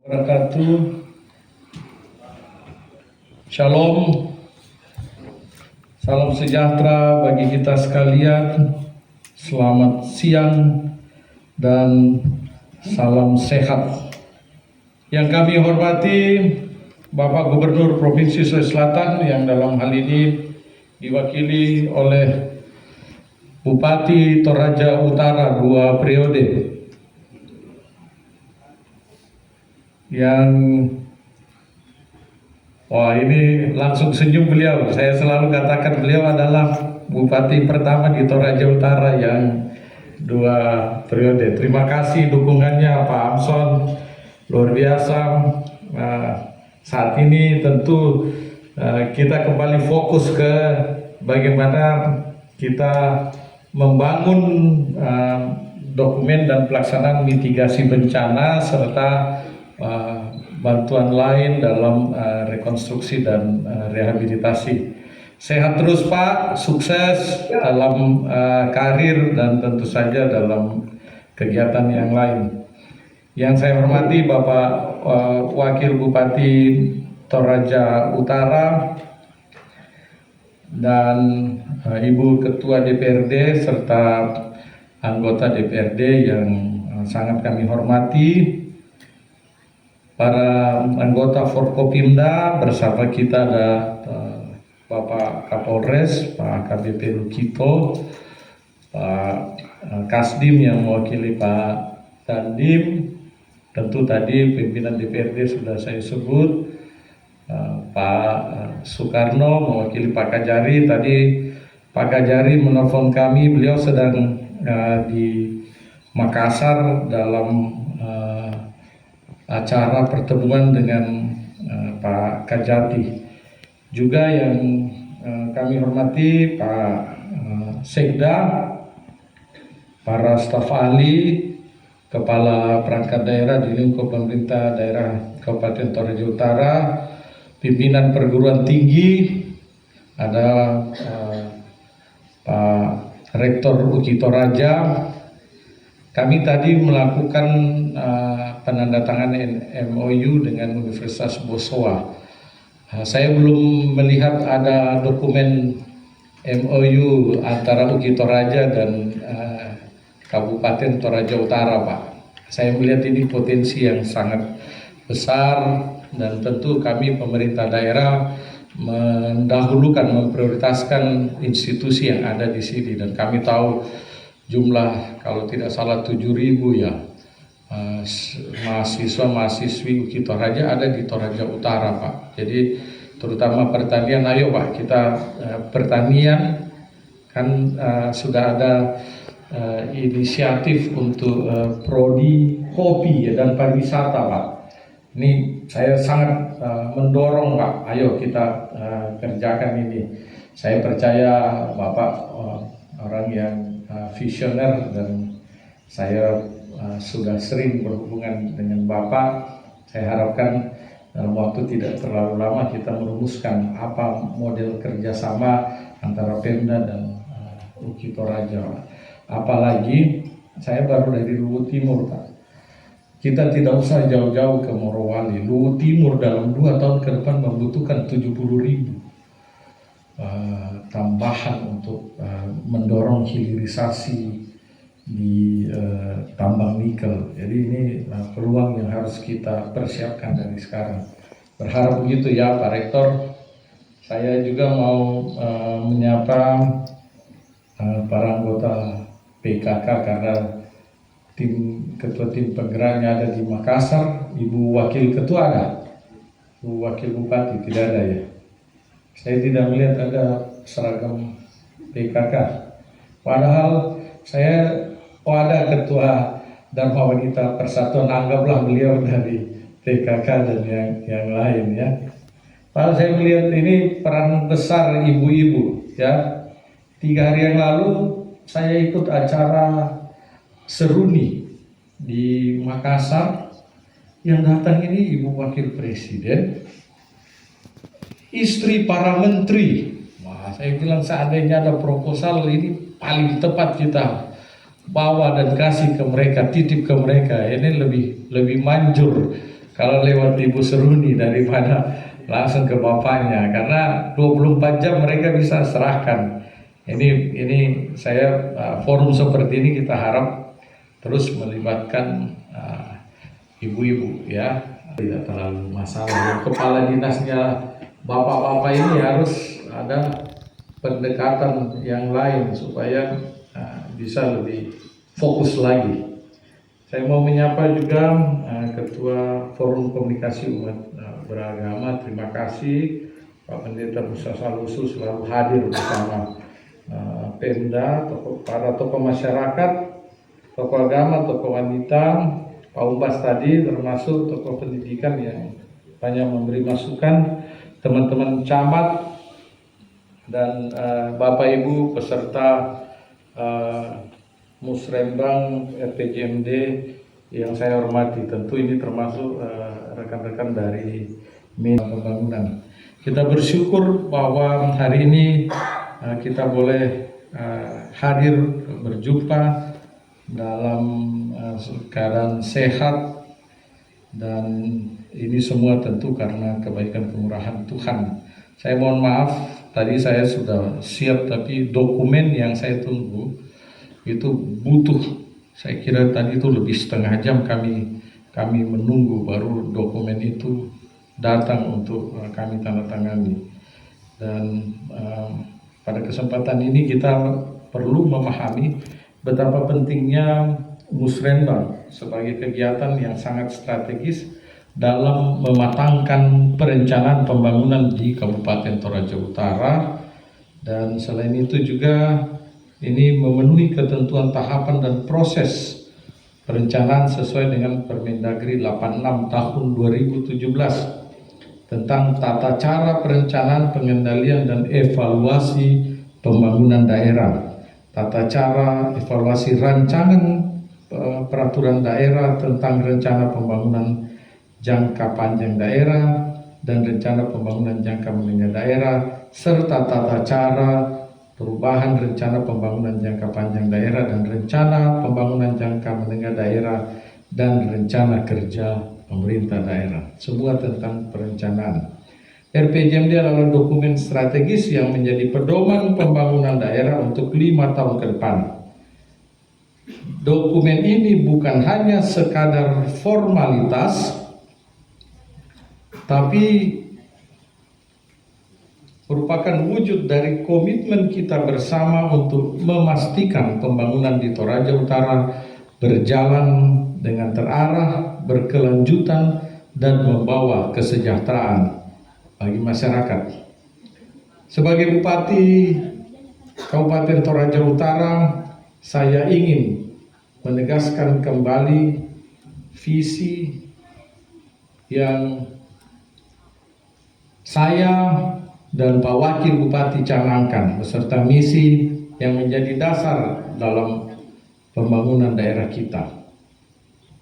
Wabarakatuh. Shalom. Salam sejahtera bagi kita sekalian. Selamat siang dan salam sehat. Yang kami hormati Bapak Gubernur Provinsi Sulawesi Selatan yang dalam hal ini diwakili oleh Bupati Toraja Utara 2 periode, yang ini langsung senyum beliau. Saya selalu katakan beliau adalah Bupati pertama di Toraja Utara yang 2 periode. Terima kasih dukungannya Pak Amson, luar biasa. Saat ini tentu kita kembali fokus ke bagaimana kita membangun dokumen dan pelaksanaan mitigasi bencana serta bantuan lain dalam rekonstruksi dan rehabilitasi. Sehat terus Pak, sukses dalam karir dan tentu saja dalam kegiatan yang lain. Yang saya hormati Bapak Wakil Bupati Toraja Utara dan Ibu Ketua DPRD serta anggota DPRD yang sangat kami hormati, para anggota Forkopimda, bersama kita ada Bapak Kapolres, Pak AKBP Lukito, Pak Kasdim yang mewakili Pak Dandim, tentu tadi pimpinan DPRD sudah saya sebut, Pak Soekarno mewakili Pak Kajari. Tadi Pak Kajari menelpon kami, beliau sedang di Makassar dalam acara pertemuan dengan Pak Kajati. Juga yang kami hormati Pak Sekda, para staf ahli, kepala perangkat daerah di lingkup pemerintah daerah Kabupaten Toraja Utara, pimpinan perguruan tinggi, ada Pak Rektor UKI Toraja. Kami tadi melakukan penandatanganan MOU dengan Universitas Bosowa. Saya belum melihat ada dokumen MOU antara UKI Toraja dan Kabupaten Toraja Utara, Pak. Saya melihat ini potensi yang sangat besar dan tentu kami pemerintah daerah mendahulukan, memprioritaskan institusi yang ada di sini, dan kami tahu jumlah kalau tidak salah 7.000 ya mahasiswa-mahasiswi UKI Toraja ada di Toraja Utara, Pak. Jadi terutama pertanian, ayo Pak, kita pertanian kan sudah ada inisiatif untuk prodi kopi ya, dan pariwisata, Pak. Ini saya sangat mendorong, Pak, ayo kita kerjakan ini. Saya percaya Bapak orang yang visioner dan saya sudah sering berhubungan dengan Bapak. Saya harapkan dalam waktu tidak terlalu lama kita merumuskan apa model kerjasama antara Pemda dan UKI Toraja. Apalagi saya baru dari Luwu Timur, Pak. Kita tidak usah jauh-jauh ke Morowali. Luwu Timur dalam 2 tahun ke depan membutuhkan 70.000 tambahan untuk mendorong hilirisasi di tambang nikel. Jadi ini peluang yang harus kita persiapkan dari sekarang. Berharap begitu ya Pak Rektor. Saya juga mau menyapa para anggota PKK karena ketua tim penggeraknya ada di Makassar. Ibu Wakil Ketua ada? Ibu Wakil Bupati tidak ada ya? Saya tidak melihat ada seragam PKK. Padahal saya ada Ketua Dharma Wanita Persatuan, anggaplah beliau dari PKK dan yang lain ya. Padahal saya melihat ini peran besar ibu-ibu ya. 3 hari yang lalu saya ikut acara seruni di Makassar. Yang datang ini Ibu Wakil Presiden, istri para menteri. Wah, saya bilang seandainya ada proposal ini paling tepat kita bawa dan kasih ke mereka, titip ke mereka. Ini lebih manjur kalau lewat Ibu Seruni daripada langsung ke bapaknya, karena 24 jam mereka bisa serahkan. Ini saya forum seperti ini kita harap terus melibatkan ibu-ibu ya, tidak terlalu masalah. Yang kepala dinasnya bapak-bapak ini harus ada pendekatan yang lain supaya bisa lebih fokus lagi. Saya mau menyapa juga Ketua Forum Komunikasi Umat Beragama. Terima kasih Pak Pendeta Musa Salusu selalu hadir bersama Pemda, para tokoh masyarakat, tokoh agama, tokoh wanita, Pak Umbas tadi, termasuk tokoh pendidikan yang banyak memberi masukan, teman-teman camat dan Bapak Ibu peserta Musrembang RPJMD yang saya hormati. Tentu ini termasuk rekan-rekan dari pembangunan. Kita bersyukur bahwa hari ini kita boleh hadir berjumpa dalam keadaan sehat, dan ini semua tentu karena kebaikan kemurahan Tuhan. Saya mohon maaf, tadi saya sudah siap tapi dokumen yang saya tunggu itu butuh, saya kira tadi itu lebih setengah jam kami menunggu baru dokumen itu datang untuk kami tanda tangani. Dan pada kesempatan ini kita perlu memahami betapa pentingnya Musrembang sebagai kegiatan yang sangat strategis dalam mematangkan perencanaan pembangunan di Kabupaten Toraja Utara. Dan selain itu juga ini memenuhi ketentuan tahapan dan proses perencanaan sesuai dengan Permendagri 86 tahun 2017 tentang tata cara perencanaan, pengendalian, dan evaluasi pembangunan daerah, tata cara evaluasi rancangan peraturan daerah tentang rencana pembangunan jangka panjang daerah dan rencana pembangunan jangka menengah daerah, serta tata cara perubahan rencana pembangunan jangka panjang daerah dan rencana pembangunan jangka menengah daerah dan rencana kerja pemerintah daerah. Semua tentang perencanaan. RPJMD adalah dokumen strategis yang menjadi pedoman pembangunan daerah untuk 5 tahun ke depan. Dokumen ini bukan hanya sekadar formalitas, tapi merupakan wujud dari komitmen kita bersama untuk memastikan pembangunan di Toraja Utara berjalan dengan terarah, berkelanjutan, dan membawa kesejahteraan bagi masyarakat. Sebagai Bupati Kabupaten Toraja Utara, saya ingin menegaskan kembali visi yang saya dan Pak Wakil Bupati canangkan beserta misi yang menjadi dasar dalam pembangunan daerah kita.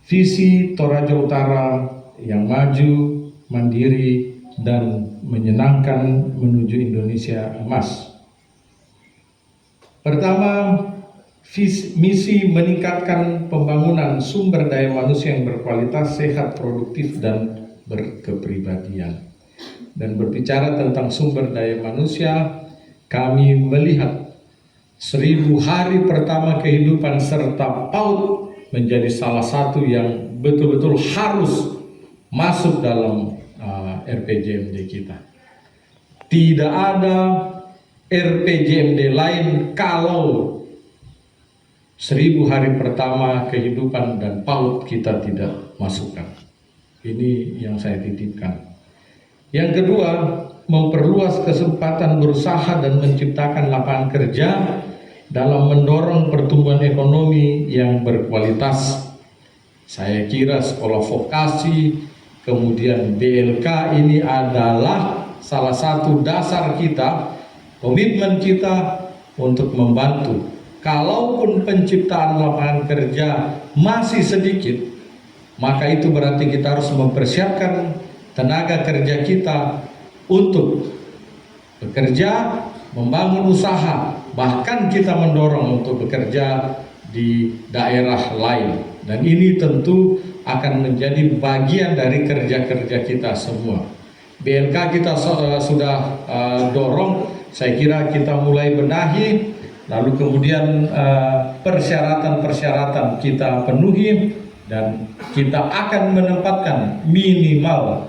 Visi Toraja Utara yang maju, mandiri, dan menyenangkan menuju Indonesia emas. Pertama, misi meningkatkan pembangunan sumber daya manusia yang berkualitas, sehat, produktif, dan berkepribadian. Dan berbicara tentang sumber daya manusia, kami melihat 1000 hari pertama kehidupan serta PAUD menjadi salah satu yang betul-betul harus masuk dalam RPJMD kita. Tidak ada RPJMD lain kalau 1000 hari pertama kehidupan dan PAUD kita tidak masukkan. Ini yang saya titipkan. Yang kedua, memperluas kesempatan berusaha dan menciptakan lapangan kerja dalam mendorong pertumbuhan ekonomi yang berkualitas. Saya kira sekolah vokasi, kemudian BLK ini adalah salah satu dasar kita, komitmen kita untuk membantu. Kalaupun penciptaan lapangan kerja masih sedikit, maka itu berarti kita harus mempersiapkan tenaga kerja kita untuk bekerja, membangun usaha, bahkan kita mendorong untuk bekerja di daerah lain. Dan ini tentu akan menjadi bagian dari kerja-kerja kita semua. BLK kita sudah dorong, saya kira kita mulai benahi, lalu kemudian persyaratan-persyaratan kita penuhi, dan kita akan menempatkan minimal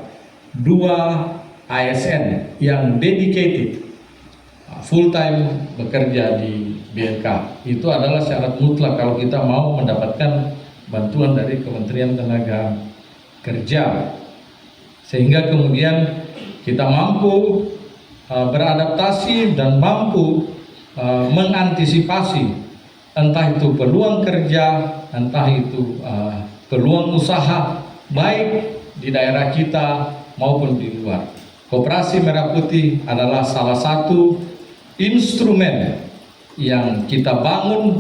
2 ASN yang dedicated full time bekerja di BLK. Itu adalah syarat mutlak kalau kita mau mendapatkan bantuan dari Kementerian Tenaga Kerja, sehingga kemudian kita mampu beradaptasi dan mampu mengantisipasi entah itu peluang kerja, entah itu peluang usaha baik di daerah kita maupun di luar. Koperasi Merah Putih adalah salah satu instrumen yang kita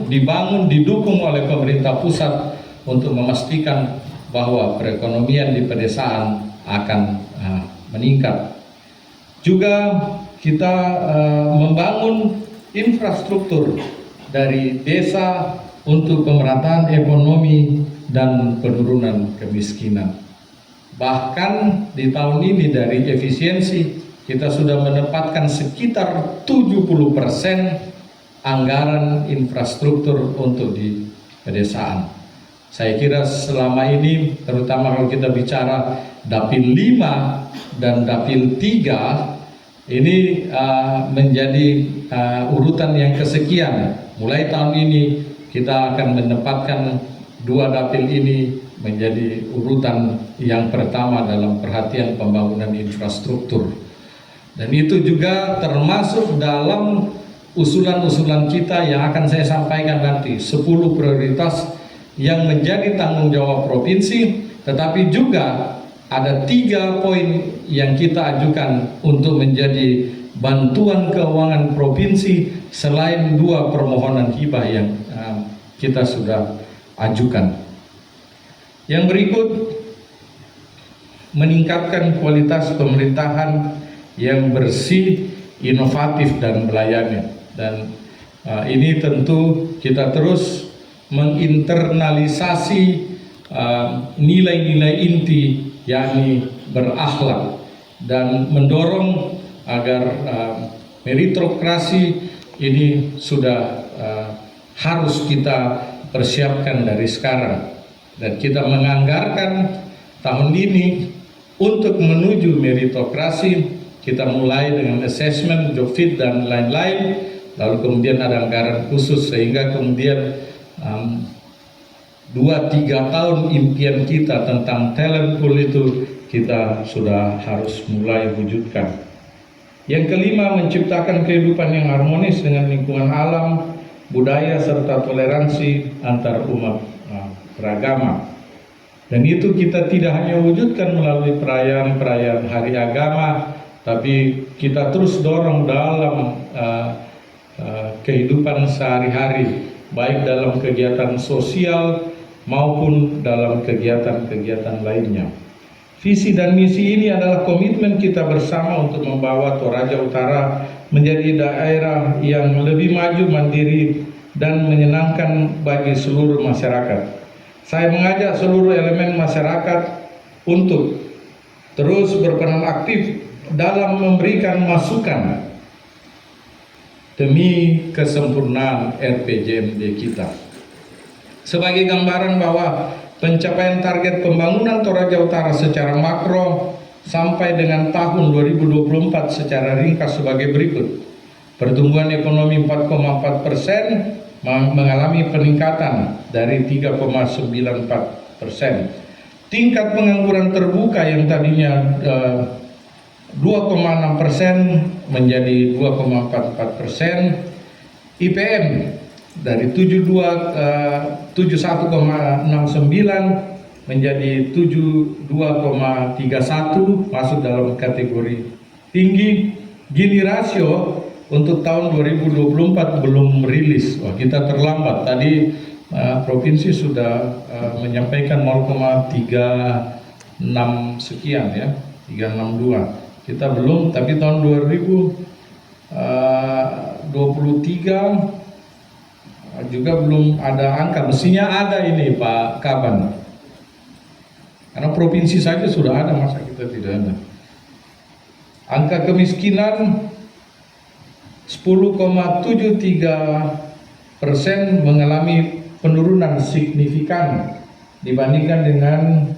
dibangun, didukung oleh pemerintah pusat untuk memastikan bahwa perekonomian di pedesaan akan meningkat. Juga kita membangun infrastruktur dari desa untuk pemerataan ekonomi dan penurunan kemiskinan. Bahkan di tahun ini dari efisiensi kita sudah menempatkan sekitar 70% anggaran infrastruktur untuk di pedesaan. Saya kira selama ini, terutama kalau kita bicara Dapil 5 dan Dapil 3, ini menjadi urutan yang kesekian. Mulai tahun ini kita akan menempatkan 2 dapil ini menjadi urutan yang pertama dalam perhatian pembangunan infrastruktur. Dan itu juga termasuk dalam usulan-usulan kita yang akan saya sampaikan nanti, 10 prioritas yang menjadi tanggung jawab provinsi, tetapi juga ada 3 poin yang kita ajukan untuk menjadi bantuan keuangan provinsi selain 2 permohonan hibah yang kita sudah ajukan. Yang berikut, meningkatkan kualitas pemerintahan yang bersih, inovatif, dan melayani. Dan ini tentu kita terus menginternalisasi nilai-nilai inti, yakni berakhlak, dan mendorong agar meritokrasi ini sudah harus kita persiapkan dari sekarang. Dan kita menganggarkan tahun ini untuk menuju meritokrasi. Kita mulai dengan assessment, job fit, dan lain-lain. Lalu kemudian ada anggaran khusus, sehingga kemudian 2-3 tahun impian kita tentang talent pool itu kita sudah harus mulai wujudkan. Yang kelima, menciptakan kehidupan yang harmonis dengan lingkungan alam, budaya, serta toleransi antar umat beragama. Dan itu kita tidak hanya wujudkan melalui perayaan-perayaan hari agama, tapi kita terus dorong dalam kehidupan sehari-hari, baik dalam kegiatan sosial maupun dalam kegiatan-kegiatan lainnya. Visi dan misi ini adalah komitmen kita bersama untuk membawa Toraja Utara menjadi daerah yang lebih maju, mandiri, dan menyenangkan bagi seluruh masyarakat. Saya mengajak seluruh elemen masyarakat untuk terus berperan aktif dalam memberikan masukan demi kesempurnaan RPJMD kita. Sebagai gambaran bahwa pencapaian target pembangunan Toraja Utara secara makro sampai dengan tahun 2024 secara ringkas sebagai berikut. Pertumbuhan ekonomi 4,4%, mengalami peningkatan dari 3,94%. Tingkat pengangguran terbuka yang tadinya 2,6% menjadi 2,44%. IPM dari 71,69 menjadi 72,31, masuk dalam kategori tinggi. Gini rasio untuk tahun 2024 belum rilis. Wah, kita terlambat. Tadi provinsi sudah menyampaikan 0,36 sekian ya, 362. Kita belum, tapi tahun 2023 juga belum ada angka. Mestinya ada ini Pak Kaban. Karena provinsi saja sudah ada, masa kita tidak ada. Angka kemiskinan 10,73% mengalami penurunan signifikan dibandingkan dengan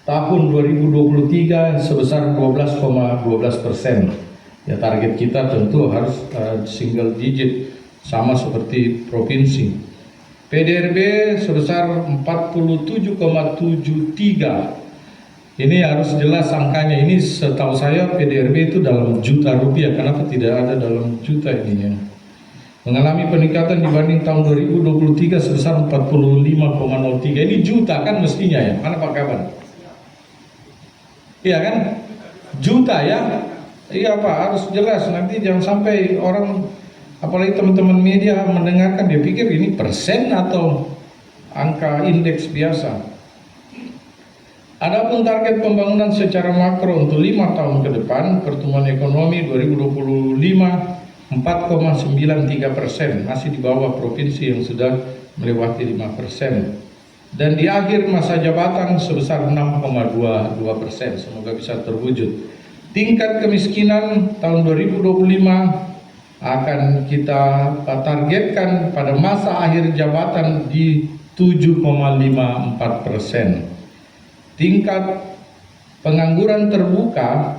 tahun 2023 sebesar 12,12%. Ya, target kita tentu harus single digit sama seperti provinsi. PDRB sebesar 47,73. Ini harus jelas angkanya. Ini setahu saya PDRB itu dalam juta rupiah. Kenapa tidak ada dalam juta ininya? Mengalami peningkatan dibanding tahun 2023 sebesar 45,03. Ini juta kan mestinya ya. Mana Pak Kaban? Iya kan? Juta ya. Iya Pak, harus jelas. Nanti jangan sampai orang, apalagi teman-teman media mendengarkan, dia pikir ini persen atau angka indeks biasa. Adapun target pembangunan secara makro untuk 5 tahun ke depan, pertumbuhan ekonomi 2025 4,93%, masih di bawah provinsi yang sudah melewati 5%. Dan di akhir masa jabatan sebesar 6,22%, semoga bisa terwujud. Tingkat kemiskinan tahun 2025 akan kita targetkan pada masa akhir jabatan di 7,54%. Tingkat pengangguran terbuka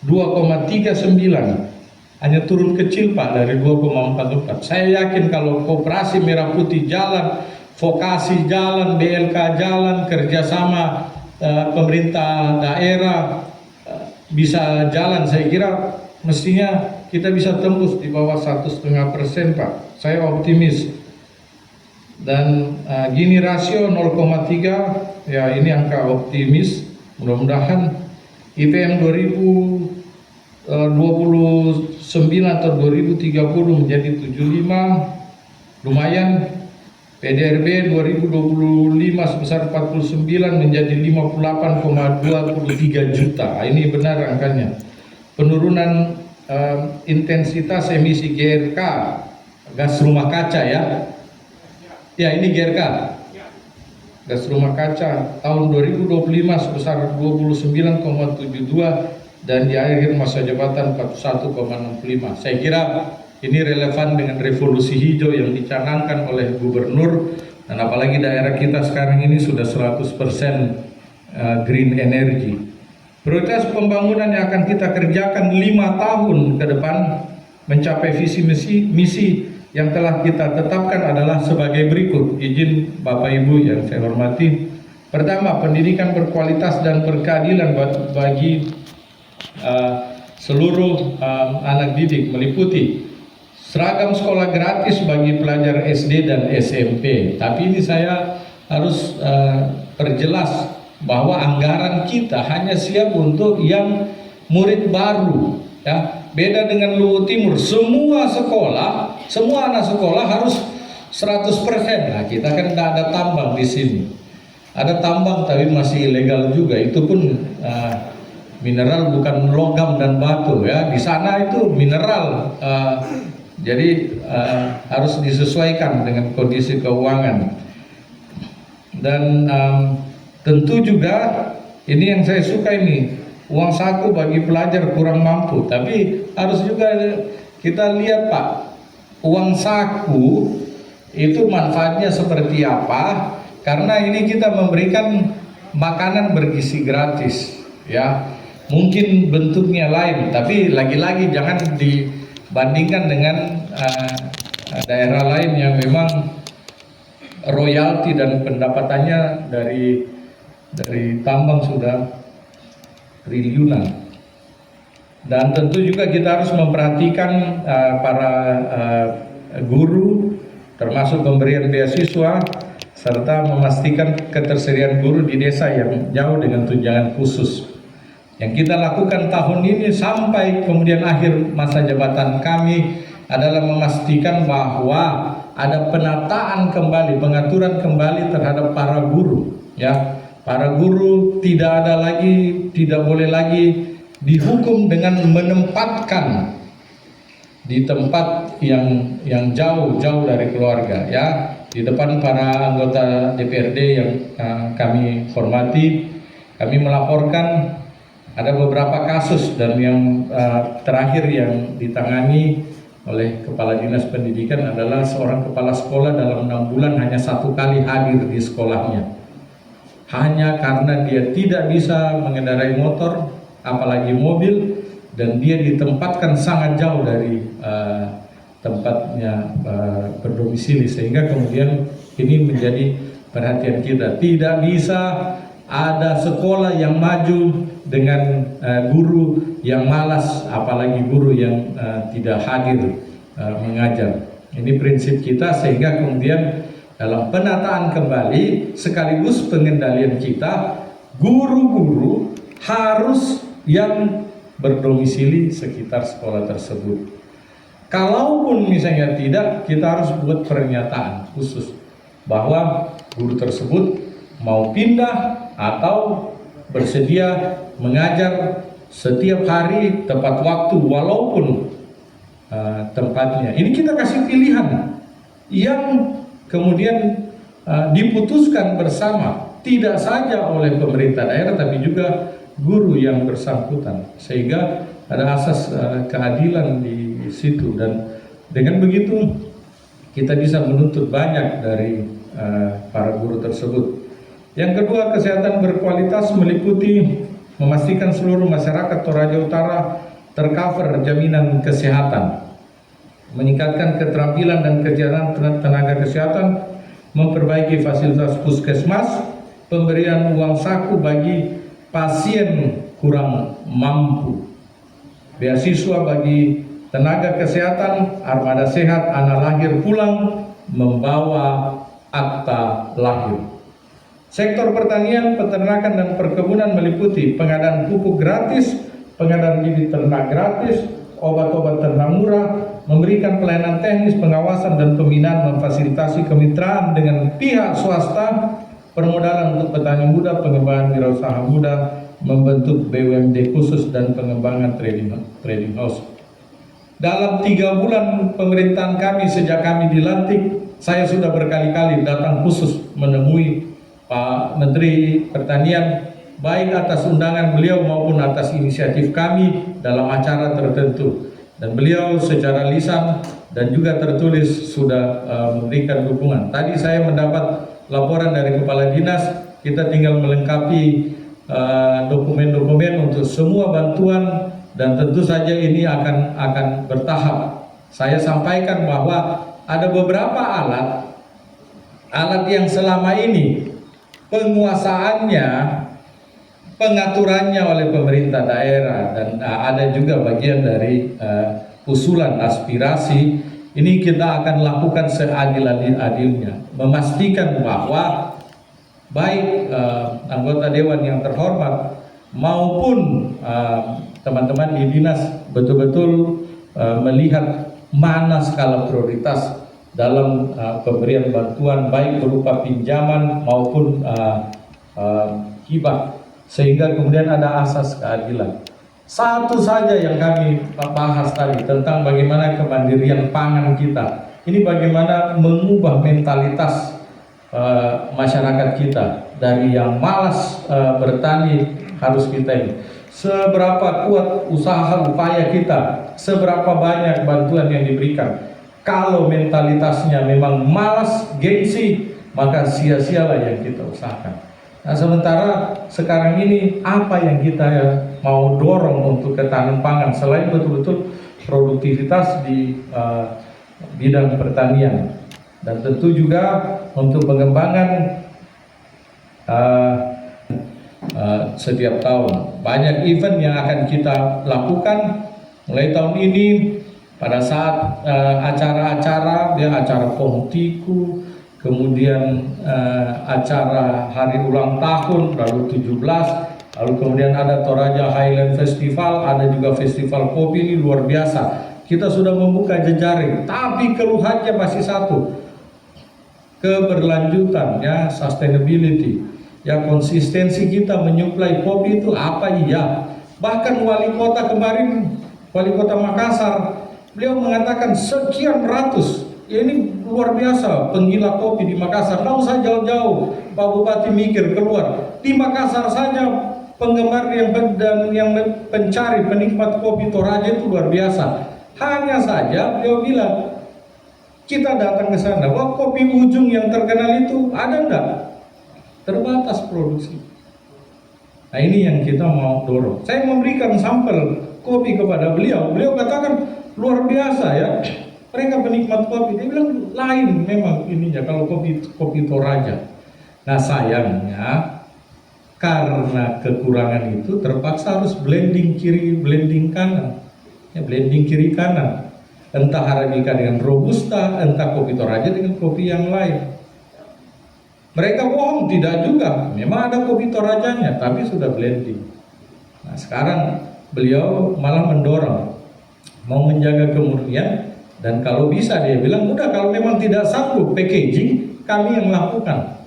2,39, hanya turun kecil Pak dari 2,44. Saya yakin kalau Koperasi Merah Putih jalan, vokasi jalan, BLK jalan, kerjasama pemerintah daerah bisa jalan, saya kira mestinya kita bisa tembus di bawah 1,5% Pak. Saya optimis. Dan gini rasio 0,3, ya ini angka optimis. Mudah-mudahan IPM 2029 atau 2030 menjadi 75, lumayan. PDRB 2025 sebesar 49 menjadi 58,23 juta. Ini benar angkanya. Penurunan intensitas emisi GRK, gas rumah kaca ya. Ya, ini GRK. Gas rumah kaca tahun 2025 sebesar 29,72 dan di akhir masa jabatan 41,65. Saya kira ini relevan dengan revolusi hijau yang dicanangkan oleh gubernur, dan apalagi daerah kita sekarang ini sudah 100% green energy. Prioritas pembangunan yang akan kita kerjakan 5 tahun ke depan mencapai visi misi yang telah kita tetapkan adalah sebagai berikut. Izin Bapak Ibu yang saya hormati. Pertama, pendidikan berkualitas dan berkeadilan bagi seluruh anak didik, meliputi seragam sekolah gratis bagi pelajar SD dan SMP. Tapi ini saya harus perjelas bahwa anggaran kita hanya siap untuk yang murid baru ya. Beda dengan Luwu Timur, semua sekolah, semua anak sekolah harus 100%. Nah, kita kan tidak ada tambang di sini. Ada tambang tapi masih ilegal juga. Itu pun mineral, bukan logam dan batu ya. Di sana itu mineral. Jadi harus disesuaikan dengan kondisi keuangan. Dan tentu juga ini yang saya suka ini, uang saku bagi pelajar kurang mampu. Tapi harus juga kita lihat Pak, uang saku itu manfaatnya seperti apa? Karena ini kita memberikan makanan bergizi gratis ya. Mungkin bentuknya lain, tapi lagi-lagi jangan bandingkan dengan daerah lain yang memang royalti dan pendapatannya dari tambang sudah triliunan. Dan tentu juga kita harus memperhatikan para guru, termasuk pemberian beasiswa, serta memastikan ketersediaan guru di desa yang jauh dengan tunjangan khusus. Yang kita lakukan tahun ini sampai kemudian akhir masa jabatan kami adalah memastikan bahwa ada penataan kembali, pengaturan kembali terhadap para guru ya. Para guru tidak boleh lagi dihukum dengan menempatkan di tempat yang jauh dari keluarga ya. Di depan para anggota DPRD yang kami hormati, kami melaporkan ada beberapa kasus, dan yang terakhir yang ditangani oleh Kepala Dinas Pendidikan adalah seorang kepala sekolah dalam 6 bulan hanya 1 kali hadir di sekolahnya, hanya karena dia tidak bisa mengendarai motor apalagi mobil, dan dia ditempatkan sangat jauh dari tempatnya berdomisili, sehingga kemudian ini menjadi perhatian kita. Tidak bisa ada sekolah yang maju dengan guru yang malas, apalagi guru yang tidak hadir mengajar. Ini prinsip kita, sehingga kemudian dalam penataan kembali sekaligus pengendalian kita, guru-guru harus yang berdomisili sekitar sekolah tersebut. Kalaupun misalnya tidak, kita harus buat pernyataan khusus bahwa guru tersebut mau pindah atau bersedia mengajar setiap hari tepat waktu walaupun tempatnya. Ini kita kasih pilihan yang kemudian diputuskan bersama, tidak saja oleh pemerintah daerah tapi juga guru yang bersangkutan, sehingga ada asas keadilan di situ, dan dengan begitu kita bisa menuntut banyak dari para guru tersebut. Yang kedua, kesehatan berkualitas meliputi memastikan seluruh masyarakat Toraja Utara tercover jaminan kesehatan, meningkatkan keterampilan dan kesejahteraan tenaga kesehatan, memperbaiki fasilitas puskesmas, pemberian uang saku bagi pasien kurang mampu, beasiswa bagi tenaga kesehatan, armada sehat, anak lahir pulang membawa akta lahir. Sektor pertanian, peternakan, dan perkebunan meliputi pengadaan pupuk gratis, pengadaan bibit ternak gratis, obat-obat ternak murah, memberikan pelayanan teknis, pengawasan, dan pembinaan, memfasilitasi kemitraan dengan pihak swasta, permodalan untuk petani muda, pengembangan wirausaha muda, membentuk BUMD khusus, dan pengembangan trading house. Dalam 3 bulan pemerintahan kami sejak kami dilantik, saya sudah berkali-kali datang khusus menemui Pak Menteri Pertanian, baik atas undangan beliau maupun atas inisiatif kami dalam acara tertentu. Dan beliau secara lisan dan juga tertulis sudah memberikan dukungan. Tadi saya mendapat laporan dari Kepala Dinas, kita tinggal melengkapi dokumen-dokumen untuk semua bantuan, dan tentu saja ini akan bertahap. Saya sampaikan bahwa ada beberapa alat yang selama ini penguasaannya, pengaturannya oleh pemerintah daerah, dan ada juga bagian dari usulan aspirasi. Ini kita akan lakukan seadil-adilnya, memastikan bahwa baik anggota dewan yang terhormat maupun teman-teman di dinas betul-betul melihat mana skala prioritas dalam pemberian bantuan, baik berupa pinjaman maupun hibah, sehingga kemudian ada asas keadilan. Satu saja yang kami bahas tadi tentang bagaimana kemandirian pangan kita. Ini bagaimana mengubah mentalitas masyarakat kita dari yang malas bertani harus kita ini. Seberapa kuat usaha upaya kita, seberapa banyak bantuan yang diberikan. Kalau mentalitasnya memang malas, gengsi, maka sia-sialah yang kita usahakan. Nah, sementara sekarang ini apa yang kita mau dorong untuk ketahanan pangan selain betul-betul produktivitas di bidang pertanian, dan tentu juga untuk pengembangan setiap tahun. Banyak event yang akan kita lakukan mulai tahun ini. Pada saat acara-acara, acara Pohtiku, kemudian acara hari ulang tahun, lalu 17, lalu kemudian ada Toraja Highland Festival, ada juga festival kopi. Ini luar biasa. Kita sudah membuka jejaring, tapi keluhannya masih satu, keberlanjutan, ya, sustainability, ya, konsistensi kita menyuplai kopi itu apa iya. Bahkan wali kota kemarin, wali kota Makassar Beliau mengatakan sekian ratus. Ya, ini luar biasa penggila kopi di Makassar. Nggak usah jauh-jauh Pak Bupati mikir keluar. Di Makassar saja penggemar yang pencari penikmat kopi Toraja itu luar biasa. Hanya saja beliau bilang, kita datang ke sana, wah kopi ujung yang terkenal itu ada enggak? Terbatas produksi. Nah ini yang kita mau dorong. Saya memberikan sampel kopi kepada beliau. Beliau katakan luar biasa ya. Mereka penikmat kopi. Dia bilang lain memang ininya kalau kopi Toraja. Nah sayangnya karena kekurangan itu terpaksa harus blending kiri, blending kanan. Ya, blending kiri kanan. Entah Arabica dengan Robusta, entah kopi Toraja dengan kopi yang lain. Mereka bohong, tidak juga. Memang ada kopi Torajanya, tapi sudah blending. Nah sekarang beliau malah mendorong mau menjaga kemurnian. Dan kalau bisa dia bilang, udah kalau memang tidak sanggup packaging, kami yang lakukan.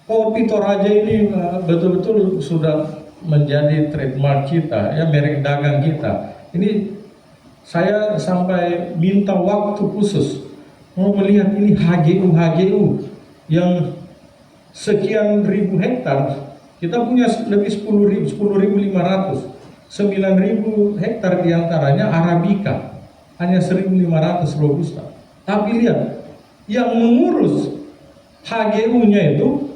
Kopi Toraja ini betul-betul sudah menjadi trademark kita, ya merek dagang kita. Ini saya sampai minta waktu khusus mau melihat ini HGU yang sekian ribu hektar. Kita punya lebih 10.500, 9.000 hektar diantaranya Arabica. Hanya 1.500 Robusta. Tapi lihat, yang mengurus HGU-nya itu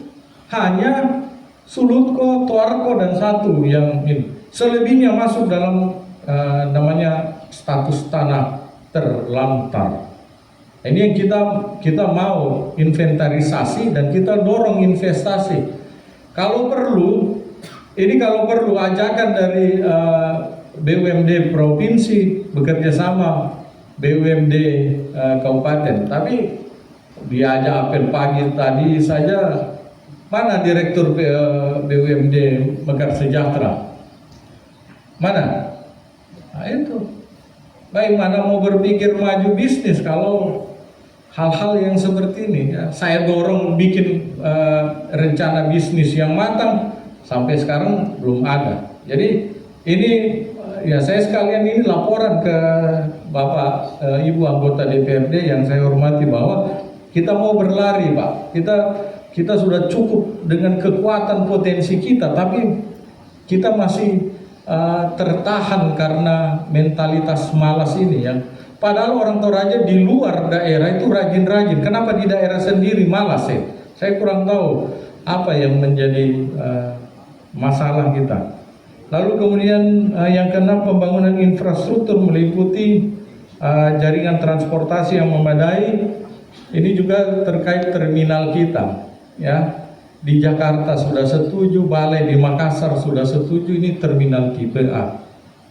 hanya Sulutko, Toarko, dan satu yang ini. Selebihnya masuk dalam namanya status tanah terlantar. Ini yang kita mau inventarisasi dan kita dorong investasi. Kalau perlu ajakan dari BUMD provinsi bekerja sama BUMD kabupaten. Tapi diajak apel pagi tadi saja, mana direktur BUMD Mekar Sejahtera? Mana? Nah itu. Bagaimana mau berpikir maju bisnis kalau hal-hal yang seperti ini? Ya, saya dorong bikin rencana bisnis yang matang, sampai sekarang belum ada. Jadi ini ya saya sekalian ini laporan ke Bapak Ibu anggota DPRD yang saya hormati bahwa kita mau berlari Pak. Kita sudah cukup dengan kekuatan potensi kita, tapi kita masih tertahan karena mentalitas malas ini ya. Padahal orang Toraja di luar daerah itu rajin-rajin. Kenapa di daerah sendiri malas ya? Saya kurang tahu apa yang menjadi masalah kita. Lalu kemudian yang keenam, pembangunan infrastruktur meliputi jaringan transportasi yang memadai. Ini juga terkait terminal kita, ya. Di Jakarta sudah setuju, Balai di Makassar sudah setuju, ini terminal tipe A.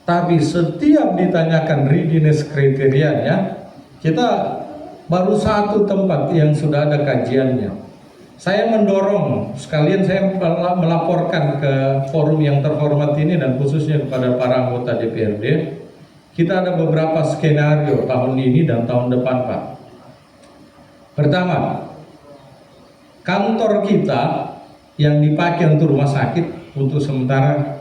Tapi setiap ditanyakan readiness kriterianya, kita baru satu tempat yang sudah ada kajiannya. Saya mendorong, sekalian saya melaporkan ke forum yang terhormat ini dan khususnya kepada para anggota DPRD. Kita ada beberapa skenario tahun ini dan tahun depan Pak. Pertama, kantor kita yang dipakai untuk rumah sakit untuk sementara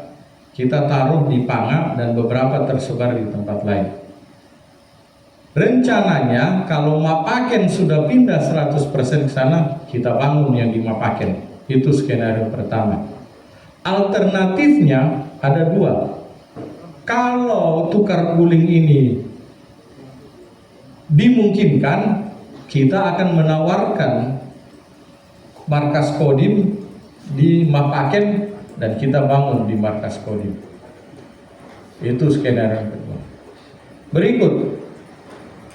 kita taruh di Pangap dan beberapa tersebar di tempat lain. Rencananya kalau Mapaken sudah pindah 100% ke sana, kita bangun yang di Mapaken. Itu skenario pertama. Alternatifnya ada dua. Kalau tukar guling ini dimungkinkan, kita akan menawarkan markas Kodim di Mapaken dan kita bangun di markas Kodim. Itu skenario kedua. Berikut,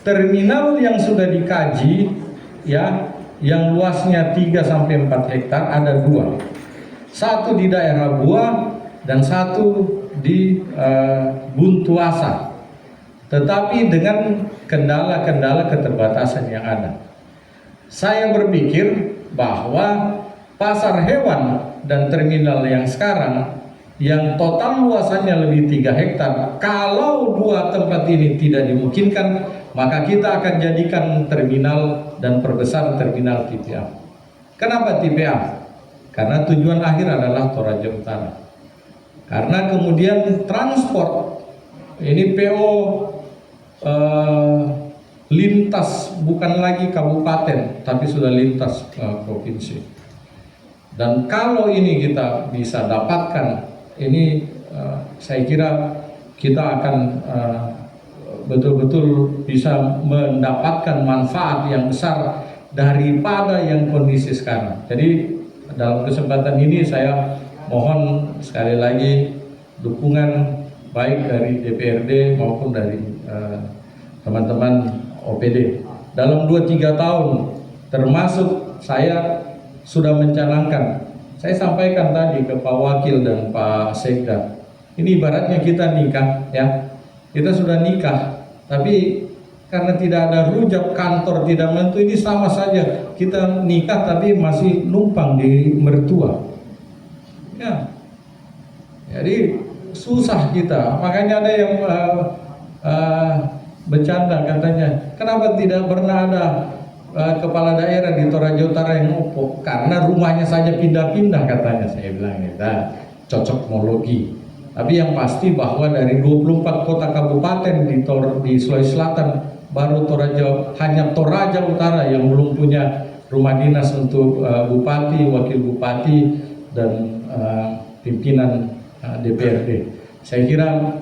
terminal yang sudah dikaji ya, yang luasnya 3-4 hektar ada dua. Satu di daerah Buah dan satu di Buntuasa. Tetapi dengan kendala-kendala keterbatasan yang ada. Saya berpikir bahwa pasar hewan dan terminal yang sekarang yang total luasannya lebih 3 hektar, kalau dua tempat ini tidak dimungkinkan, maka kita akan jadikan terminal dan perbesar terminal tipe A. Kenapa tipe A? Karena tujuan akhir adalah Toraja Utara. Karena kemudian transport, ini PO eh, lintas, bukan lagi kabupaten tapi sudah lintas provinsi. Dan kalau ini kita bisa dapatkan, ini saya kira kita akan betul-betul bisa mendapatkan manfaat yang besar daripada yang kondisi sekarang. Jadi dalam kesempatan ini saya mohon sekali lagi dukungan baik dari DPRD maupun dari teman-teman OPD. Dalam 2-3 tahun termasuk saya sudah mencanangkan, saya sampaikan tadi ke Pak Wakil dan Pak Sekda, ini ibaratnya kita nikah ya, kita sudah nikah tapi karena tidak ada rujak, kantor tidak menentu, ini sama saja kita nikah tapi masih numpang di mertua ya. Jadi susah kita, makanya ada yang bercanda katanya, kenapa tidak pernah ada kepala daerah di Toraja Utara yang opo? Karena rumahnya saja pindah-pindah katanya. Saya bilang kita cocokmologi. Tapi yang pasti bahwa dari 24 kota kabupaten di Sulawesi Selatan, baru Toraja, hanya Toraja Utara yang belum punya rumah dinas untuk bupati, wakil bupati, dan pimpinan DPRD. Saya kira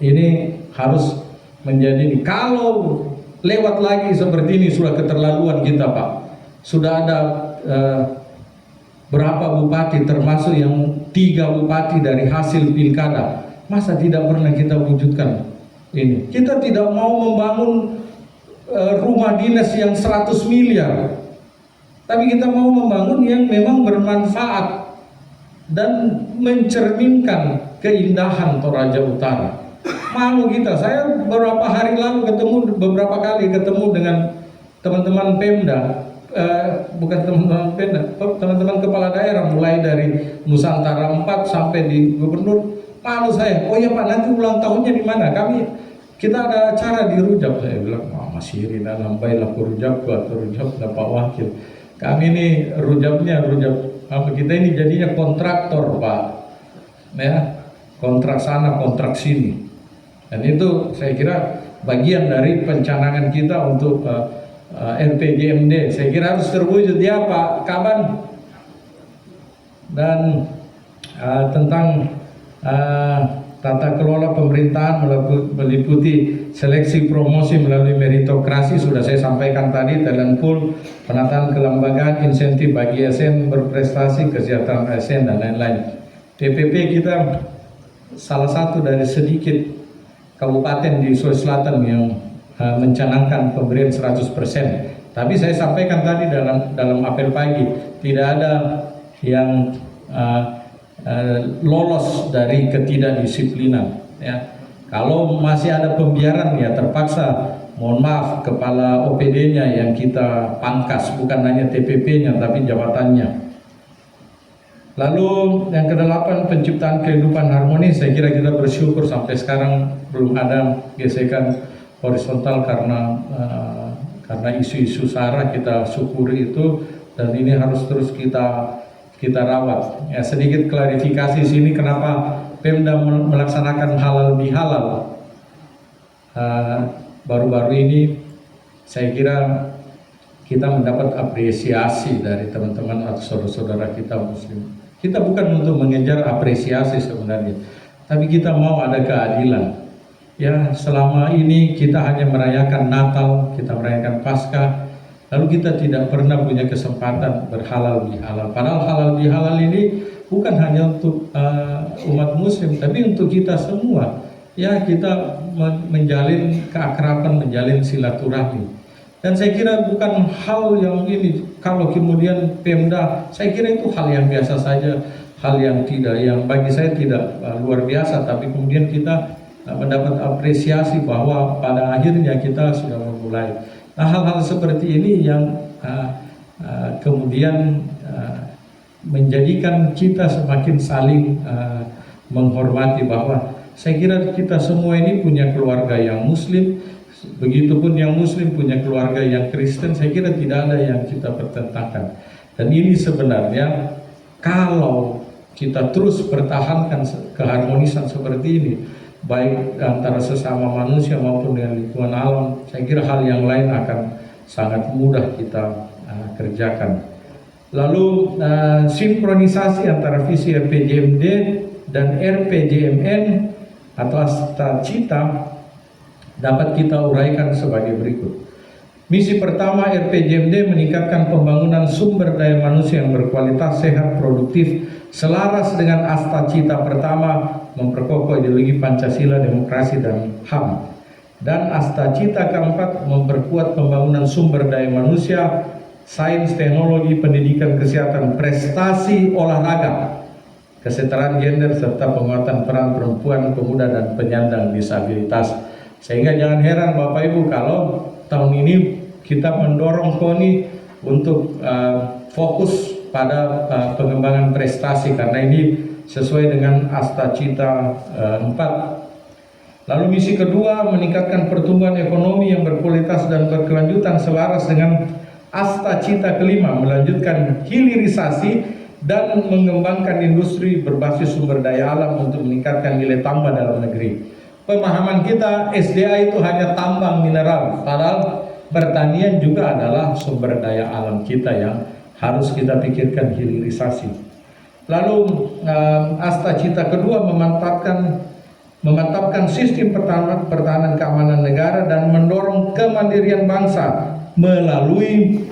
ini harus menjadi, kalau lewat lagi seperti ini sudah keterlaluan kita Pak. Sudah ada berapa bupati, termasuk yang 3 bupati dari hasil pilkada. Masa tidak pernah kita wujudkan ini? Kita tidak mau membangun rumah dinas yang 100 miliar, tapi kita mau membangun yang memang bermanfaat dan mencerminkan keindahan Toraja Utara. Malu kita. Saya beberapa hari lalu beberapa kali ketemu dengan teman-teman Pemda, bukan teman-teman Pemda, teman-teman kepala daerah, mulai dari Nusantara 4 sampai di gubernur. Malu saya, oh ya Pak, nanti ulang tahunnya di mana? Kita ada acara di Rujak. Saya bilang, masih Rina lambai lah Rujak atau Rujak Pak Wakil. Kami ini Rujak apa, kita ini jadinya kontraktor Pak, ya, kontrak sana, kontrak sini. Dan itu saya kira bagian dari pencanangan kita untuk RPJMD. Saya kira harus terwujud ya Pak Kaban. Dan tentang tata kelola pemerintahan meliputi seleksi promosi melalui meritokrasi, sudah saya sampaikan tadi, talent pool, penataan kelembagaan, insentif bagi ASN berprestasi, kesejahteraan ASN, dan lain-lain. TPP kita salah satu dari sedikit kabupaten di Sulawesi Selatan yang mencanangkan pemberian 100%. Tapi saya sampaikan tadi dalam apel pagi, tidak ada yang lolos dari ketidakdisiplinan. Ya. Kalau masih ada pembiaran, ya terpaksa, mohon maaf, kepala OPD-nya yang kita pangkas, bukan hanya TPP-nya tapi jabatannya. Lalu yang ke-8, penciptaan kehidupan harmonis. Saya kira kita bersyukur sampai sekarang belum ada gesekan horizontal karena isu-isu SARA, kita syukuri itu, dan ini harus terus kita rawat. Ya, sedikit klarifikasi sini kenapa Pemda melaksanakan halal bihalal. Baru-baru ini saya kira kita mendapat apresiasi dari teman-teman atau saudara-saudara kita Muslim. Kita bukan untuk mengejar apresiasi sebenarnya, tapi kita mau ada keadilan. Ya, selama ini kita hanya merayakan Natal, kita merayakan Paskah, lalu kita tidak pernah punya kesempatan berhalal bihalal. Padahal halal bihalal ini bukan hanya untuk umat Muslim, tapi untuk kita semua. Ya, kita menjalin keakraban, menjalin silaturahmi. Dan saya kira bukan hal yang ini, kalau kemudian Pemda, saya kira itu hal yang biasa saja, hal yang bagi saya tidak luar biasa, tapi kemudian kita mendapat apresiasi bahwa pada akhirnya kita sudah memulai. Nah, hal-hal seperti ini yang kemudian menjadikan kita semakin saling menghormati, bahwa saya kira kita semua ini punya keluarga yang Muslim. Begitupun yang Muslim punya keluarga yang Kristen. Saya kira tidak ada yang kita pertentangkan. Dan ini sebenarnya kalau kita terus pertahankan keharmonisan seperti ini, baik antara sesama manusia maupun dengan lingkungan alam. Saya kira hal yang lain akan sangat mudah kita kerjakan. Lalu sinkronisasi antara visi RPJMD dan RPJMN atau Astacita dapat kita uraikan sebagai berikut. Misi pertama RPJMD meningkatkan pembangunan sumber daya manusia yang berkualitas, sehat, produktif, selaras dengan Astacita pertama, memperkokoh ideologi Pancasila, demokrasi, dan HAM. Dan Astacita keempat, memperkuat pembangunan sumber daya manusia, sains, teknologi, pendidikan, kesehatan, prestasi, olahraga, kesetaraan gender, serta penguatan peran perempuan, pemuda, dan penyandang disabilitas. Sehingga jangan heran Bapak Ibu kalau tahun ini kita mendorong KONI untuk fokus pada pengembangan prestasi, karena ini sesuai dengan Astacita 4. Lalu misi kedua, meningkatkan pertumbuhan ekonomi yang berkualitas dan berkelanjutan selaras dengan Astacita kelima, melanjutkan hilirisasi dan mengembangkan industri berbasis sumber daya alam untuk meningkatkan nilai tambah dalam negeri. Pemahaman kita SDA itu hanya tambang mineral, padahal pertanian juga adalah sumber daya alam kita yang harus kita pikirkan hilirisasi. Lalu Astacita kedua memantapkan sistem pertahanan keamanan negara dan mendorong kemandirian bangsa melalui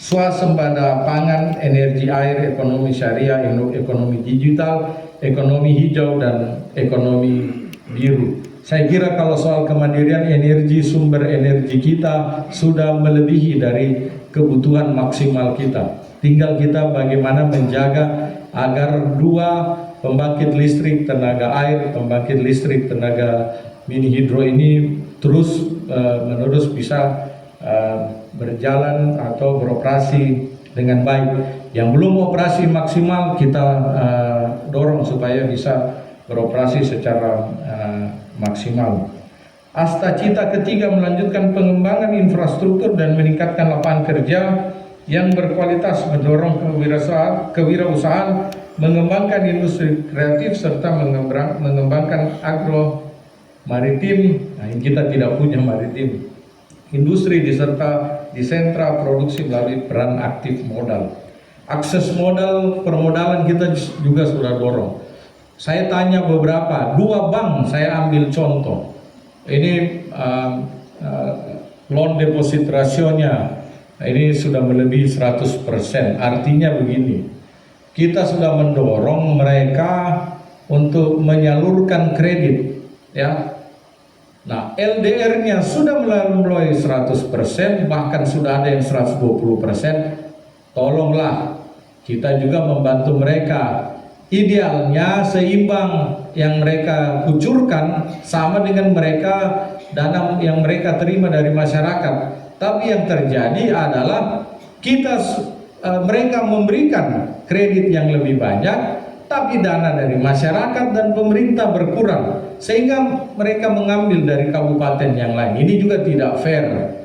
swasembada pangan, energi air, ekonomi syariah, ekonomi digital, ekonomi hijau, dan ekonomi biru. Saya kira kalau soal kemandirian energi, sumber energi kita sudah melebihi dari kebutuhan maksimal kita. Tinggal kita bagaimana menjaga agar dua pembangkit listrik tenaga air, pembangkit listrik tenaga mini hidro ini terus menerus bisa berjalan atau beroperasi dengan baik. Yang belum operasi maksimal kita dorong supaya bisa beroperasi secara maksimal. Astacita ketiga, melanjutkan pengembangan infrastruktur dan meningkatkan lapangan kerja yang berkualitas, mendorong kewirausahaan, mengembangkan industri kreatif, serta mengembangkan agro maritim. Nah, kita tidak punya maritim. Industri di sentra produksi melalui peran aktif modal. Akses modal, permodalan kita juga sudah dorong. Saya tanya beberapa, 2 bank saya ambil contoh. Ini loan deposit rasionya ini sudah melebihi 100%. Artinya begini, kita sudah mendorong mereka untuk menyalurkan kredit, ya. Nah, LDR-nya sudah melalui 100%, bahkan sudah ada yang 120%. Tolonglah kita juga membantu mereka. Idealnya seimbang, yang mereka kucurkan sama dengan mereka dana yang mereka terima dari masyarakat. Tapi yang terjadi adalah mereka memberikan kredit yang lebih banyak, tapi dana dari masyarakat dan pemerintah berkurang, sehingga mereka mengambil dari kabupaten yang lain. Ini juga tidak fair.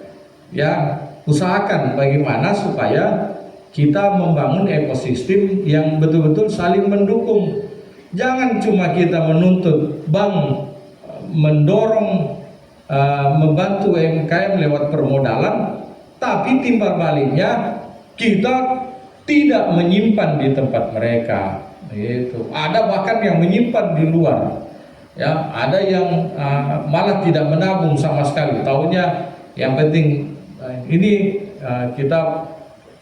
Ya, usahakan bagaimana supaya kita membangun ekosistem yang betul-betul saling mendukung. Jangan cuma kita menuntut bank mendorong membantu UMKM lewat permodalan, tapi timbal baliknya kita tidak menyimpan di tempat mereka. Itu ada bahkan yang menyimpan di luar, ya. Ada yang malah tidak menabung sama sekali. Taunya yang penting ini kita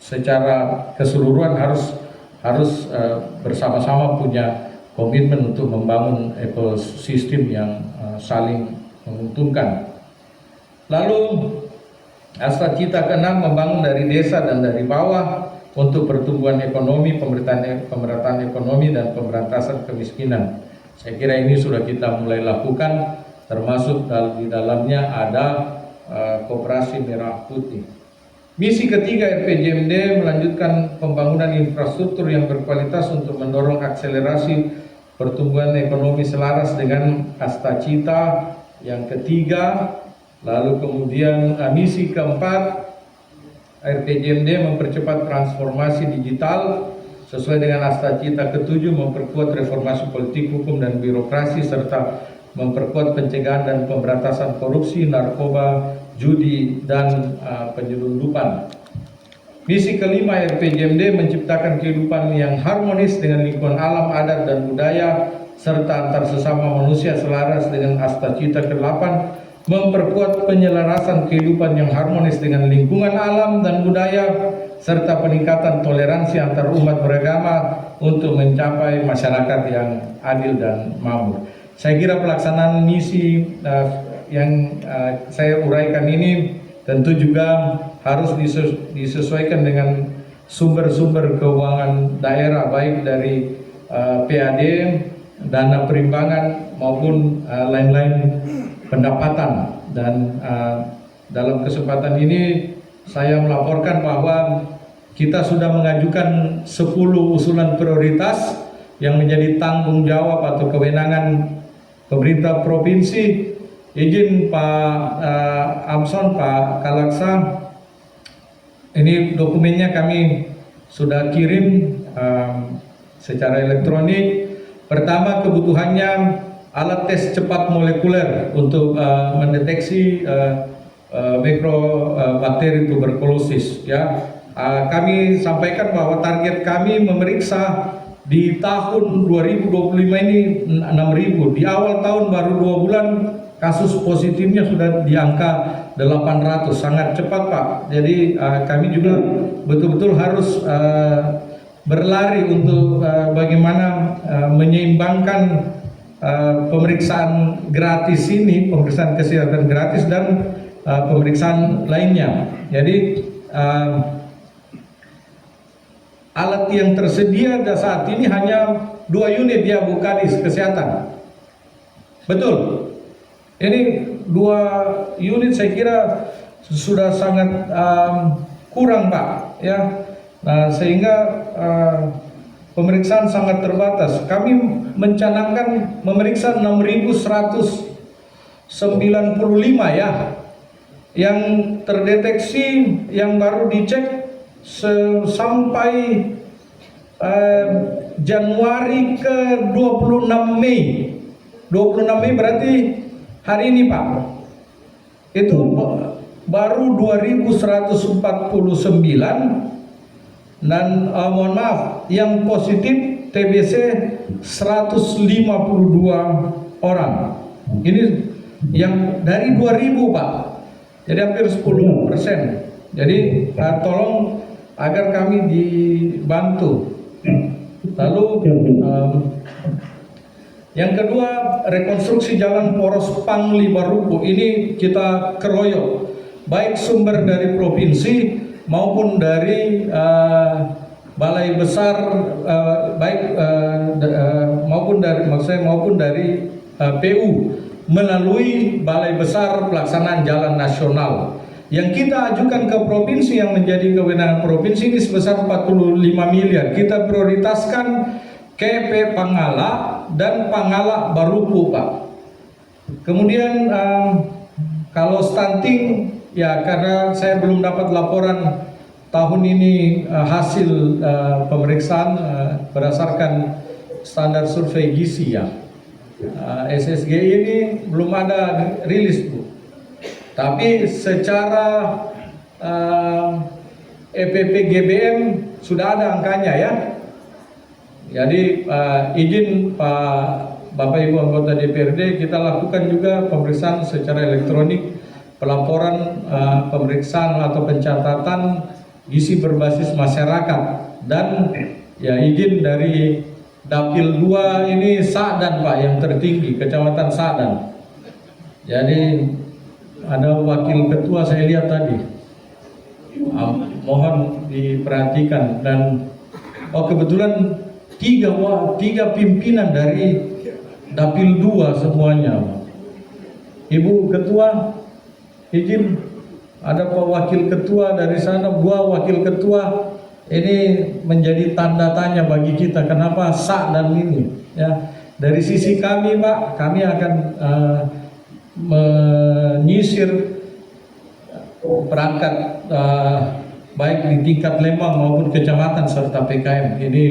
secara keseluruhan harus bersama-sama punya komitmen untuk membangun ekosistem yang saling menguntungkan. Lalu Astacita ke-6, membangun dari desa dan dari bawah untuk pertumbuhan ekonomi, pemerataan ekonomi, dan pemberantasan kemiskinan. Saya kira ini sudah kita mulai lakukan, termasuk di dalamnya ada Koperasi Merah Putih. Misi ketiga RPJMD, melanjutkan pembangunan infrastruktur yang berkualitas untuk mendorong akselerasi pertumbuhan ekonomi selaras dengan Astacita yang ketiga. Lalu kemudian misi keempat, RPJMD mempercepat transformasi digital sesuai dengan Astacita ketujuh, memperkuat reformasi politik, hukum, dan birokrasi, serta memperkuat pencegahan dan pemberantasan korupsi, narkoba, judi, dan penyelundupan. Misi kelima RPJMD menciptakan kehidupan yang harmonis dengan lingkungan alam, adat, dan budaya, serta antar sesama manusia selaras dengan asta cita ke-8, memperkuat penyelarasan kehidupan yang harmonis dengan lingkungan alam dan budaya, serta peningkatan toleransi antar umat beragama untuk mencapai masyarakat yang adil dan makmur. Saya kira pelaksanaan misi yang saya uraikan ini tentu juga harus disesuaikan dengan sumber-sumber keuangan daerah, baik dari PAD, dana perimbangan, maupun lain-lain pendapatan. Dan dalam kesempatan ini saya melaporkan bahwa kita sudah mengajukan 10 usulan prioritas yang menjadi tanggung jawab atau kewenangan pemerintah provinsi. Izin Pak Amson, Pak Kalaksa, ini dokumennya kami sudah kirim secara elektronik. Pertama, kebutuhannya alat tes cepat molekuler untuk mendeteksi mikrobakteri tuberkulosis. Ya, kami sampaikan bahwa target kami memeriksa di tahun 2025 ini 6.000. Di awal tahun baru 2 bulan kasus positifnya sudah di angka 800, sangat cepat Pak. Jadi kami juga betul-betul harus berlari untuk bagaimana menyeimbangkan pemeriksaan gratis ini, pemeriksaan kesehatan gratis dan pemeriksaan lainnya. Jadi alat yang tersedia saat ini hanya 2 unit ya Bu Kadis Kesehatan. Betul. Ini 2 unit saya kira sudah sangat kurang Pak, ya. Nah, sehingga pemeriksaan sangat terbatas. Kami mencanangkan memeriksa 6.195 ya, yang terdeteksi, yang baru dicek sampai Januari ke 26 Mei. 26 Mei berarti hari ini Pak, itu baru 2.149 dan mohon maaf, yang positif TBC 152 orang. Ini yang dari 2.000 Pak, jadi hampir 10%. Jadi tolong agar kami dibantu. Lalu yang kedua, rekonstruksi jalan poros Pangli Barupu ini kita keroyok, baik sumber dari provinsi maupun dari balai besar, maupun dari PU melalui balai besar pelaksanaan jalan nasional yang kita ajukan ke provinsi, yang menjadi kewenangan provinsi ini sebesar 45 miliar. Kita prioritaskan KP Pangala dan Pangala Barupu Pak. Kemudian kalau stunting ya, karena saya belum dapat laporan tahun ini hasil pemeriksaan berdasarkan standar survei gizi ya, SSG ini belum ada rilis Bu. Tapi secara EPP GBM sudah ada angkanya ya. Jadi izin Bapak Ibu anggota DPRD, kita lakukan juga pemeriksaan secara elektronik, pelaporan pemeriksaan atau pencatatan gizi berbasis masyarakat. Dan ya izin dari Dapil 2 ini Sadan Pak, yang tertinggi, Kecamatan Sadan. Jadi ada wakil ketua saya lihat tadi, mohon diperhatikan. Dan kebetulan tiga pimpinan dari Dapil 2 semuanya. Ibu ketua izin, ada Pak wakil ketua dari sana, gua wakil ketua. Ini menjadi tanda tanya bagi kita, kenapa dan ini ya. Dari sisi kami Pak, kami akan menyisir perangkat baik di tingkat Lembang maupun kecamatan serta PKM. Ini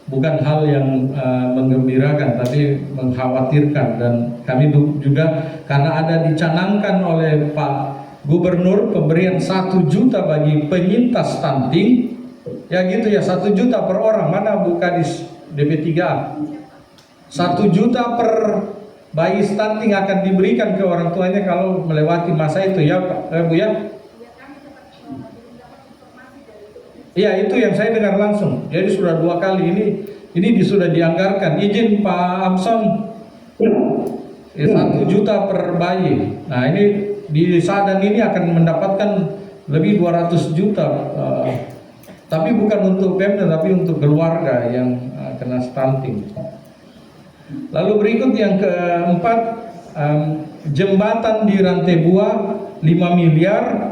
bukan hal yang menggembirakan, tapi mengkhawatirkan. Dan kami juga karena ada dicanangkan oleh Pak Gubernur pemberian 1 juta bagi penyintas stunting, ya gitu ya, 1 juta per orang. Mana Bu Kadis DP3A? 1 juta per bayi stunting akan diberikan ke orang tuanya kalau melewati masa itu ya Pak, Bu ya? Iya, itu yang saya dengar langsung. Jadi sudah 2 kali ini sudah dianggarkan. Izin Pak Amson, 1 juta per bayi. Nah ini di Sadan ini akan mendapatkan lebih 200 juta. Tapi bukan untuk Pemda, tapi untuk keluarga yang kena stunting. Lalu berikut yang keempat, jembatan di Rantai Bua 5 miliar,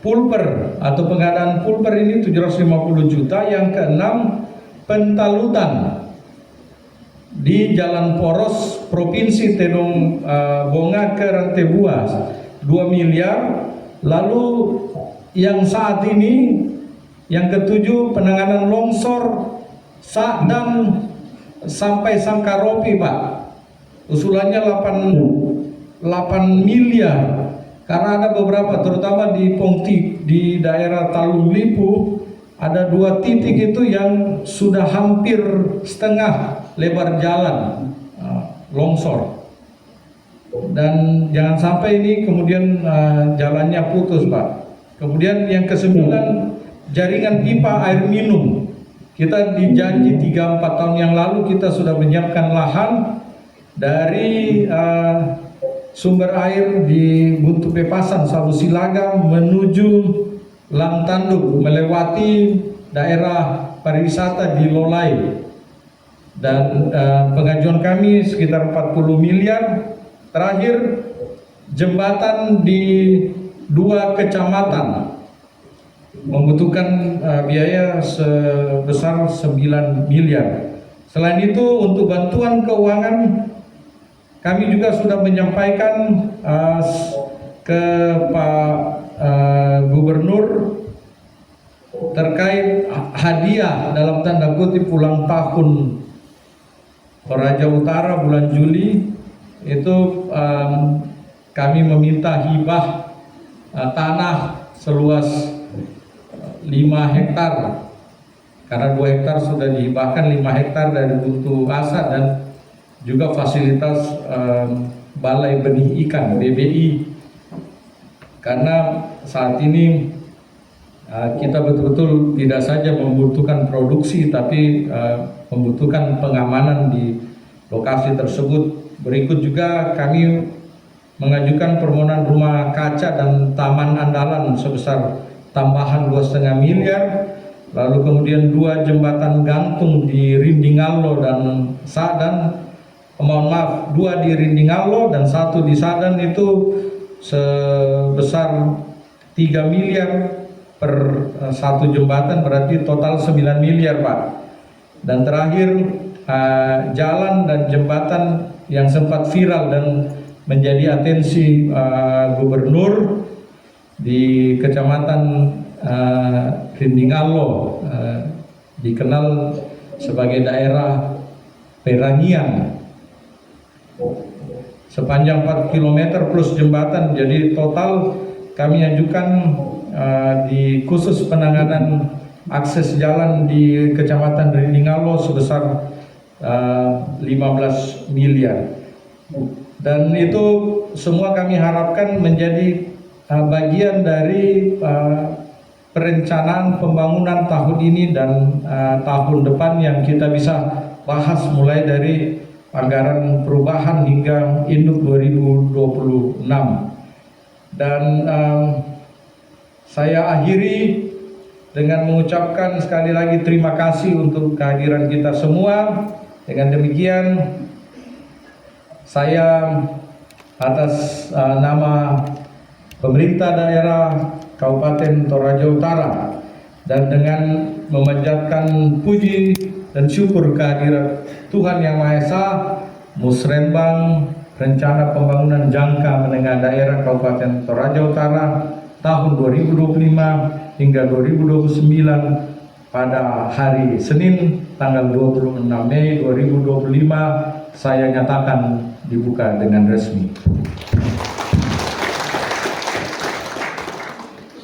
pulper atau pengadaan pulper ini 750 juta. Yang keenam, pentalutan di Jalan Poros Provinsi Tedong Bonga ke Rantai Bua 2 miliar. Lalu yang saat ini yang ketujuh, penanganan longsor Sadan sampai Sangkaropi Pak, usulannya 8 miliar. Karena ada beberapa, terutama di Pongti, di daerah Talung Lipu, ada 2 titik itu yang sudah hampir setengah lebar jalan longsor. Dan jangan sampai ini kemudian jalannya putus Pak. Kemudian yang kesembilan, jaringan pipa air minum. Kita dijanji 3-4 tahun yang lalu kita sudah menyiapkan lahan dari sumber air di Buntu Pepasan, Sabu Silaga menuju Lam Tanduk, melewati daerah pariwisata di Lolai. Dan pengajuan kami sekitar 40 miliar. Terakhir, jembatan di 2 kecamatan membutuhkan biaya sebesar 9 miliar. Selain itu, untuk bantuan keuangan, kami juga sudah menyampaikan ke Pak Gubernur terkait hadiah dalam tanda kutip ulang tahun Toraja Utara bulan Juli. Itu kami meminta hibah tanah seluas 5 hektar, karena 2 hektar sudah dihibahkan, 5 hektar dari Buntu Asa, dan juga fasilitas Balai Benih Ikan BBI. Karena saat ini kita betul-betul tidak saja membutuhkan produksi, tapi membutuhkan pengamanan di lokasi tersebut. Berikut juga kami mengajukan permohonan rumah kaca dan taman andalan sebesar tambahan 2,5 miliar. Lalu kemudian 2 jembatan gantung di Rindingallo dan Sadan, 2 di Rindingallo dan 1 di Sadan, itu sebesar 3 miliar per 1 jembatan, berarti total 9 miliar Pak. Dan terakhir, jalan dan jembatan yang sempat viral dan menjadi atensi Gubernur di Kecamatan Rindingallo, dikenal sebagai daerah Perangian, sepanjang 4 km plus jembatan. Jadi total kami ajukan di khusus penanganan akses jalan di Kecamatan Rindingallo sebesar 15 miliar. Dan itu semua kami harapkan menjadi bagian dari perencanaan pembangunan tahun ini dan tahun depan yang kita bisa bahas mulai dari anggaran perubahan hingga Induk 2026. Dan saya akhiri dengan mengucapkan sekali lagi terima kasih untuk kehadiran kita semua. Dengan demikian, saya atas nama pemerintah daerah Kabupaten Toraja Utara, dan dengan memanjatkan puji dan syukur kehadirat Tuhan Yang Maha Esa, Musrembang Rencana Pembangunan Jangka Menengah Daerah Kabupaten Toraja Utara tahun 2025 hingga 2029 pada hari Senin tanggal 26 Mei 2025 saya nyatakan dibuka dengan resmi.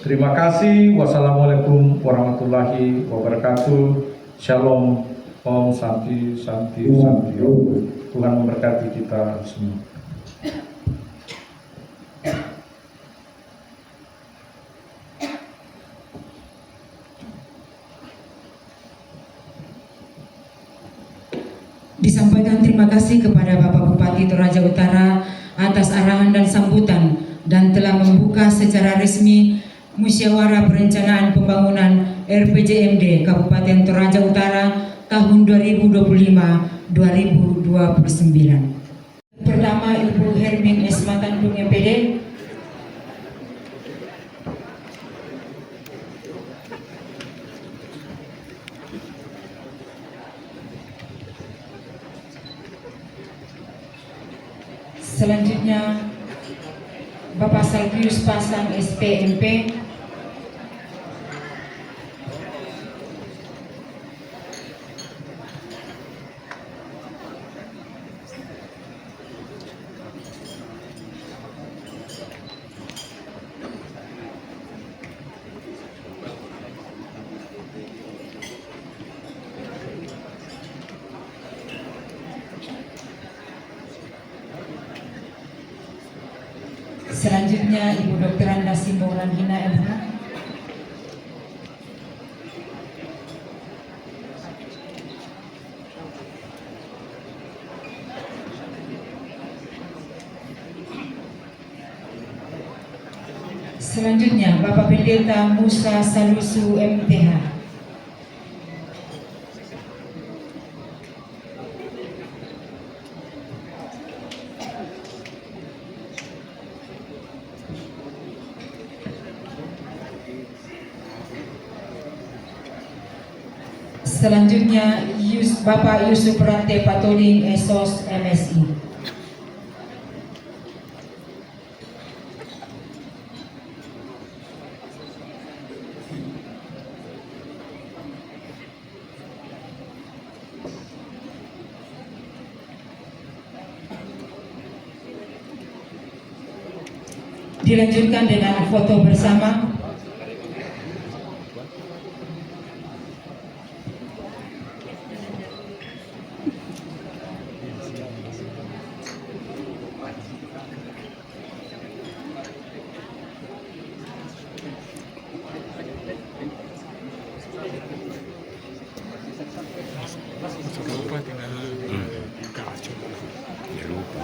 Terima kasih. Wassalamualaikum warahmatullahi wabarakatuh. Shalom. Om Santi Santi Santi Om. Tuhan memberkati kita semua. Disampaikan terima kasih kepada Bapak Bupati Toraja Utara atas arahan dan sambutan dan telah membuka secara resmi Musyawarah Perencanaan Pembangunan RPJMD Kabupaten Toraja Utara tahun 2025-2029. Pertama, Ibu Hermin S. Matandung MPD. Selanjutnya Bapak Salvius Pasang SPMP. Selanjutnya Ibu Dr. Anda Simbolan Hina MH. Selanjutnya Bapak Pendeta Musa Salusu MTH. Selanjutnya Bapak Yusuf Rante Patoling Esos MSI. Dilanjutkan dengan foto bersama. Lupa tinggal buka aja. Ya lupa.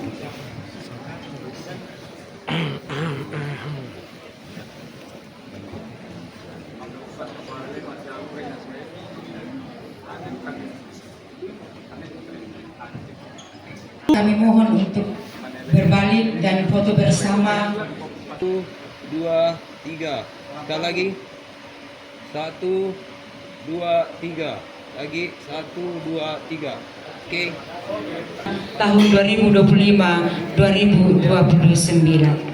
Kami mohon untuk berbalik dan foto bersama. 1, 2, 3. Sekali lagi. 1, 2, 3. Lagi 1, 2, 3. Oke. Tahun 2025-2029.